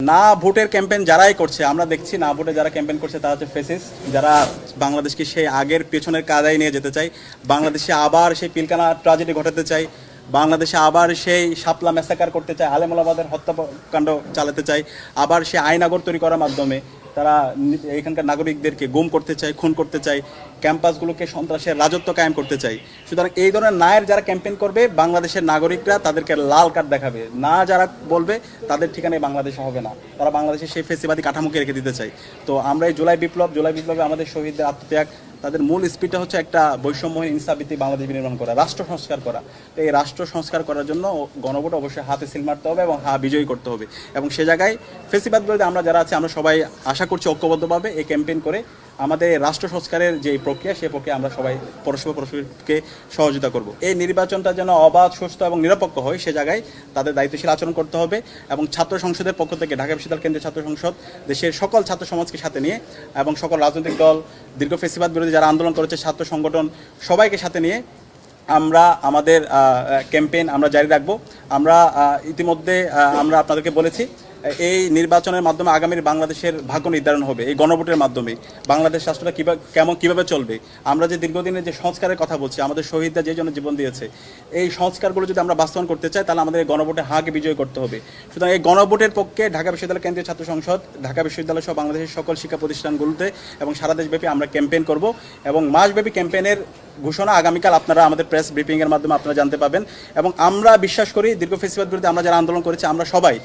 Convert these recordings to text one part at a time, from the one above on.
না ভোটের ক্যাম্পেইন যারাই করছে, আমরা দেখছি না ভোটে যারা ক্যাম্পেইন করছে তারা হচ্ছে ফেসিস, যারা বাংলাদেশকে সেই আগের পেছনের কাদায় নিয়ে যেতে চায়, বাংলাদেশে আবার সেই পিলকানা ট্র্যাজেডি ঘটাতে চায়, বাংলাদেশে আবার সেই শাপলা ম্যাসাকার করতে চায়, আলেমুলামাদের হত্যাকাণ্ড চালাতে চায়, আবার সে আইনাগর তৈরি করার মাধ্যমে তারা এখানকার নাগরিকদেরকে গুম করতে চায়, খুন করতে চায়, ক্যাম্পাসগুলোকে সন্ত্রাসের রাজত্ব কায়েম করতে চায়। সুতরাং এই ধরনের নায়ের যারা ক্যাম্পেইন করবে, বাংলাদেশের নাগরিকরা তাদেরকে লাল কার্ড দেখাবে। না যারা বলবে তাদের ঠিকানায় বাংলাদেশে হবে না, তারা বাংলাদেশে সেই ফেসিবাদী কাঠামোকে রেখে দিতে চায়। তো আমরা এই জুলাই বিপ্লবে আমাদের শহীদদের আত্মত্যাগ, তাদের মূল স্পিডটা হচ্ছে একটা বৈষম্যহীন ইনসাফভিত্তিক বাংলাদেশ বিনির্মাণ করা, রাষ্ট্র সংস্কার করা। তো এই রাষ্ট্র সংস্কার করার জন্য গণভোট অবশ্যই হাতে সিল মারতে হবে এবং বিজয়ী করতে হবে। এবং সে জায়গায় ফেসিবাদ বিরোধী আমরা যারা আছি, আমরা সবাই আশা করছি ঐক্যবদ্ধভাবে এই ক্যাম্পেইন করে আমাদের রাষ্ট্র সংস্কারের যে প্রক্রিয়া, সেই প্রক্রিয়া আমরা সবাই পরস্পরকে সহযোগিতা করব। এই নির্বাচনটা যেন অবাধ, সুস্থ এবং নিরপেক্ষ হয়, সে জায়গায় তাদের দায়িত্বশীল আচরণ করতে হবে। এবং ছাত্র সংসদের পক্ষ থেকে ঢাকা বিশ্ববিদ্যালয় কেন্দ্রীয় ছাত্র সংসদ দেশের সকল ছাত্র সমাজকে সাথে নিয়ে এবং সকল রাজনৈতিক দল, দীর্ঘ ফেসিবাদ বিরোধী যারা আন্দোলন করেছে, ছাত্র সংগঠন, সবাইকে সাথে নিয়ে আমরা আমাদের ক্যাম্পেইন আমরা জারি রাখবো। আমরা ইতিমধ্যে আমরা আপনাদেরকে বলেছি, এই নির্বাচনের মাধ্যমে আগামীর বাংলাদেশের ভাগ্য নির্ধারণ হবে। এই গণভোটের মাধ্যমে বাংলাদেশ রাষ্ট্রটা কিভাবে চলবে। আমরা যে দীর্ঘদিনের যে সংস্কারের কথা বলছি, আমাদের শহীদরা যে জন্য জীবন দিয়েছে, এই সংস্কারগুলো যদি আমরা বাস্তবায়ন করতে চাই, তাহলে আমাদের এই গণভোটে হাঁকে বিজয় করতে হবে। সুতরাং এই গণভোটের পক্ষে ঢাকা বিশ্ববিদ্যালয় কেন্দ্রীয় ছাত্র সংসদ, ঢাকা বিশ্ববিদ্যালয় সহ বাংলাদেশের সকল শিক্ষা প্রতিষ্ঠানগুলোতে এবং সারা দেশব্যাপী আমরা ক্যাম্পেইন করব। এবং মাসব্যাপী ক্যাম্পেইনের ঘোষণা আগামীকাল আপনারা আমাদের প্রেস ব্রিফিংয়ের মাধ্যমে আপনারা জানতে পাবেন। এবং আমরা বিশ্বাস করি, দীর্ঘ ফেসিবাদ বিরুদ্ধে আমরা যারা আন্দোলন করেছি, আমরা সবাই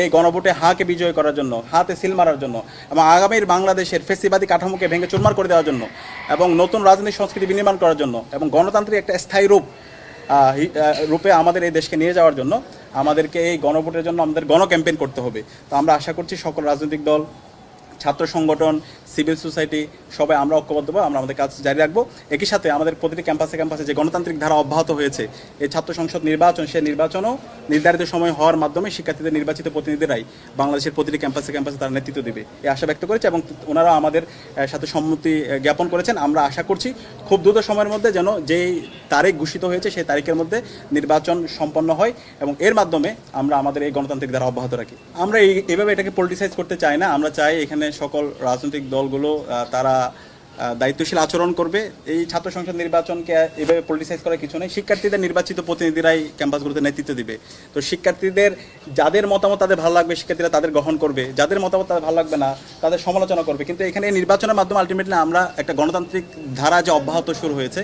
এই গণভোটে হাঁকে বিজয় করার জন্য, হাতে সিল মারার জন্য এবং আগামীর বাংলাদেশের ফেসিবাদী কাঠামোকে ভেঙে চুরমার করে দেওয়ার জন্য এবং নতুন রাজনৈতিক সংস্কৃতি বিনির্মাণ করার জন্য এবং গণতান্ত্রিক একটা স্থায়ী রূপে আমাদের এই দেশকে নিয়ে যাওয়ার জন্য আমাদেরকে এই গণভোটের জন্য আমাদের ক্যাম্পেইন করতে হবে। তো আমরা আশা করছি সকল রাজনৈতিক দল, ছাত্র সংগঠন, সিভিল সোসাইটি সবাই আমরা ঐক্যবদ্ধভাবে আমরা আমাদের কাজ জারি রাখবো। একই সাথে আমাদের প্রতিটি ক্যাম্পাসে যে গণতান্ত্রিক ধারা অব্যাহত হয়েছে, এই ছাত্র সংসদ নির্বাচন, সেই নির্বাচনও নির্ধারিত সময় হওয়ার মাধ্যমে শিক্ষার্থীদের নির্বাচিত প্রতিনিধিরাই বাংলাদেশের প্রতিটি ক্যাম্পাসে তারা নেতৃত্ব দেবে, এই আশা ব্যক্ত করেছে এবং ওনারা আমাদের সাথে সম্মতি জ্ঞাপন করেছেন। আমরা আশা করছি খুব দ্রুত সময়ের মধ্যে যেন যেই তারিখ ঘোষিত হয়েছে, সেই তারিখের মধ্যে নির্বাচন সম্পন্ন হয় এবং এর মাধ্যমে আমরা আমাদের এই গণতান্ত্রিক ধারা অব্যাহত রাখি। আমরা এইভাবে এটাকে পলিটিসাইজ করতে চাই না। আমরা চাই এখানে সকল রাজনৈতিক দলগুলো তারা দায়িত্বশীল আচরণ করবে। এই ছাত্র সংসদ নির্বাচনকে এভাবে পলিটিসাইজ করার কিছু নেই। শিক্ষার্থীদের নির্বাচিত প্রতিনিধিরাই ক্যাম্পাসগুলোতে নেতৃত্ব দিবে। তো শিক্ষার্থীদের যাদের মতামত তাদের ভালো লাগবে, শিক্ষার্থীরা তাদের গ্রহণ করবে, যাদের মতামত তাদের ভালো লাগবে না তাদের সমালোচনা করবে। কিন্তু এখানে নির্বাচনের মাধ্যমে আলটিমেটলি আমরা একটা গণতান্ত্রিক ধারা যে অব্যাহত শুরু হয়েছে,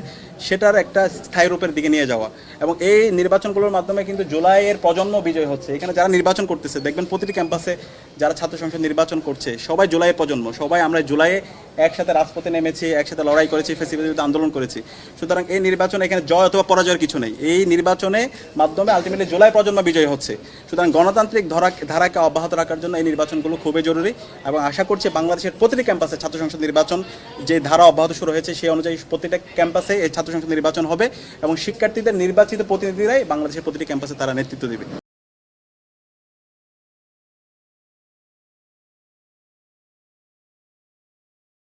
সেটার একটা স্থায়ী রূপের দিকে নিয়ে যাওয়া। এবং এই নির্বাচনগুলোর মাধ্যমে কিন্তু জুলাইয়ের প্রজন্ম বিজয় হচ্ছে। এখানে যারা নির্বাচন করতেছে, দেখবেন প্রতিটি ক্যাম্পাসে যারা ছাত্র সংসদ নির্বাচন করছে, সবাই জুলাইয়ের প্রজন্ম, সবাই আমরা জুলাইয়ে একসাথে রাজপথে নেমেছি, একসাথে লড়াই করেছি, ফেসিবাদের বিরুদ্ধে আন্দোলন করেছি। সুতরাং এই নির্বাচনে এখানে জয় অথবা পরাজয়ের কিছু নেই। এই নির্বাচনের মাধ্যমে আলটিমেটলি জুলাই প্রজন্ম বিজয় হচ্ছে। সুতরাং গণতান্ত্রিক ধারাকে অব্যাহত রাখার জন্য এই নির্বাচনগুলো খুবই জরুরি এবং আশা করছি বাংলাদেশের প্রতিটি ক্যাম্পাসে ছাত্র সংসদ নির্বাচন যে ধারা অব্যাহত শুরু হয়েছে, সেই অনুযায়ী প্রতিটা ক্যাম্পাসে এই ছাত্র সংসদ নির্বাচন হবে এবং শিক্ষার্থীদের নির্বাচিত প্রতিনিধিরাই বাংলাদেশের প্রতিটি ক্যাম্পাসে তারা নেতৃত্ব দেবে।